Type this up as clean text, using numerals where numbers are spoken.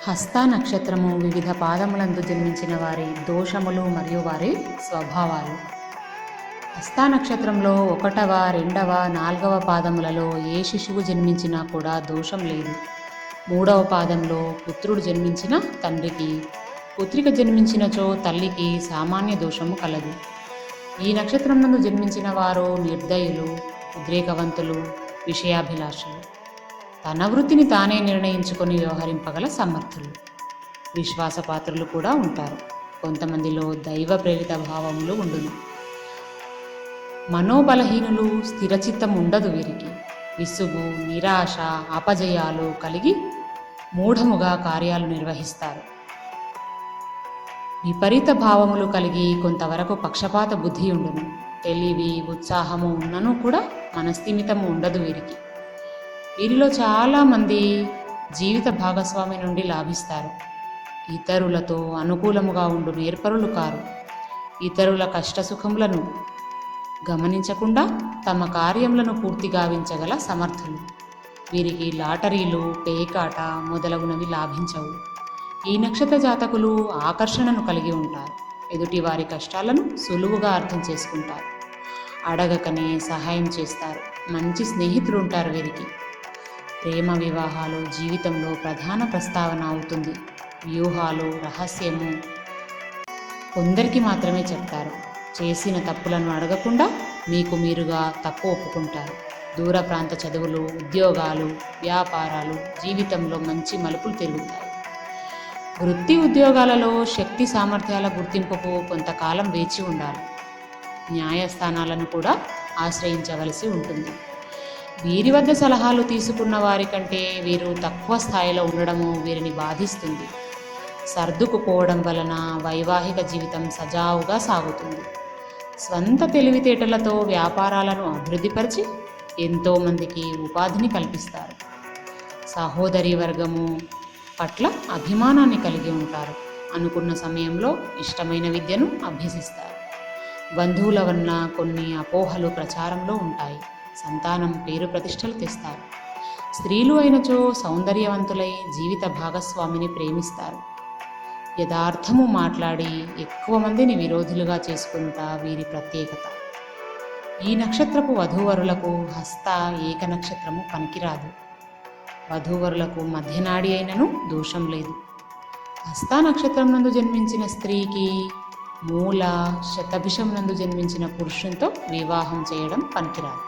హస్త నక్షత్రము వివిధ పాదములందు జన్మించిన వారి దోషములు మరియు వారి స్వభావాలు. హస్త నక్షత్రంలో 1వ, 2వ, 4వ పాదములలో ఏ శిశువు జన్మించినా కూడా దోషం లేదు. 3వ పాదంలో పుత్రుడు జన్మించిన తండ్రికి, పుత్రిక జన్మించినచో తల్లికి సామాన్య దోషము కలదు. ఈ నక్షత్రం నందు జన్మించిన వారు నిర్దయులు, ఉద్రేకవంతులు, విషయాభిలాషులు. తన వృత్తిని తానే నిర్ణయించుకొని వ్యవహరింపగల సమర్థులు. విశ్వాసపాత్రులు కూడా ఉంటారు. కొంతమందిలో దైవ ప్రేరిత భావములు ఉండును. మనోబలహీనులు, స్థిరచిత్తం ఉండదు వీరికి. విసుగు, నిరాశ, అపజయాలు కలిగి మూఢముగా కార్యాలు నిర్వహిస్తారు. విపరీత భావములు కలిగి కొంతవరకు పక్షపాత బుద్ధి ఉండును. తెలివి, ఉత్సాహము ఉన్నను కూడా మనస్థిమితము ఉండదు వీరికి. వీరిలో చాలామంది జీవిత భాగస్వామి నుండి లాభిస్తారు. ఇతరులతో అనుకూలముగా ఉండు నేర్పరులు కారు. ఇతరుల కష్టసుఖములను గమనించకుండా తమ కార్యములను పూర్తి గావించగల సమర్థులు. వీరికి లాటరీలు, పేకాట మొదలగునవి లాభించవు. ఈ నక్షత్ర జాతకులు ఆకర్షణను కలిగి ఉంటారు. ఎదుటి వారి కష్టాలను సులువుగా అర్థం చేసుకుంటారు. అడగకనే సహాయం చేస్తారు. మంచి స్నేహితులు ఉంటారు వీరికి. ప్రేమ వివాహాలు జీవితంలో ప్రధాన ప్రస్తావన అవుతుంది. వ్యూహాలు, రహస్యము కొందరికి మాత్రమే చెప్తారు. చేసిన తప్పులను అడగకుండా మీకు మీరుగా తప్పు ఒప్పుకుంటారు. దూర ప్రాంత చదువులు, ఉద్యోగాలు, వ్యాపారాలు జీవితంలో మంచి మలుపులు తిరుగుతాయి. వృత్తి ఉద్యోగాలలో శక్తి సామర్థ్యాల గుర్తింపుకు కొంతకాలం వేచి ఉండాలి. న్యాయస్థానాలను కూడా ఆశ్రయించవలసి ఉంటుంది. వీరి వద్ద సలహాలు తీసుకున్న వారి కంటే వీరు తక్కువ స్థాయిలో ఉండడము వీరిని బాధిస్తుంది. సర్దుకుపోవడం వలన వైవాహిక జీవితం సజావుగా సాగుతుంది. స్వంత తెలివితేటలతో వ్యాపారాలను అభివృద్ధిపరిచి ఎంతోమందికి ఉపాధిని కల్పిస్తారు. సహోదరి వర్గము పట్ల అభిమానాన్ని కలిగి ఉంటారు. అనుకున్న సమయంలో ఇష్టమైన విద్యను అభ్యసిస్తారు. బంధువుల వలన కొన్ని అపోహలు ప్రచారంలో ఉంటాయి. సంతానం పేరు ప్రతిష్టలు తెస్తారు. స్త్రీలు అయినచో సౌందర్యవంతులై జీవిత భాగస్వామిని ప్రేమిస్తారు. యథార్థము మాట్లాడి ఎక్కువ మందిని విరోధులుగా చేసుకుంటా వీరి ప్రత్యేకత. ఈ నక్షత్రపు వధూవరులకు హస్త ఏక నక్షత్రము పనికిరాదు. వధూవరులకు మధ్యనాడి అయినను దోషం లేదు. హస్త నక్షత్రం నందు జన్మించిన స్త్రీకి మూల, శతభిషం నందు జన్మించిన పురుషునితో వివాహం చేయడం పనికిరాదు.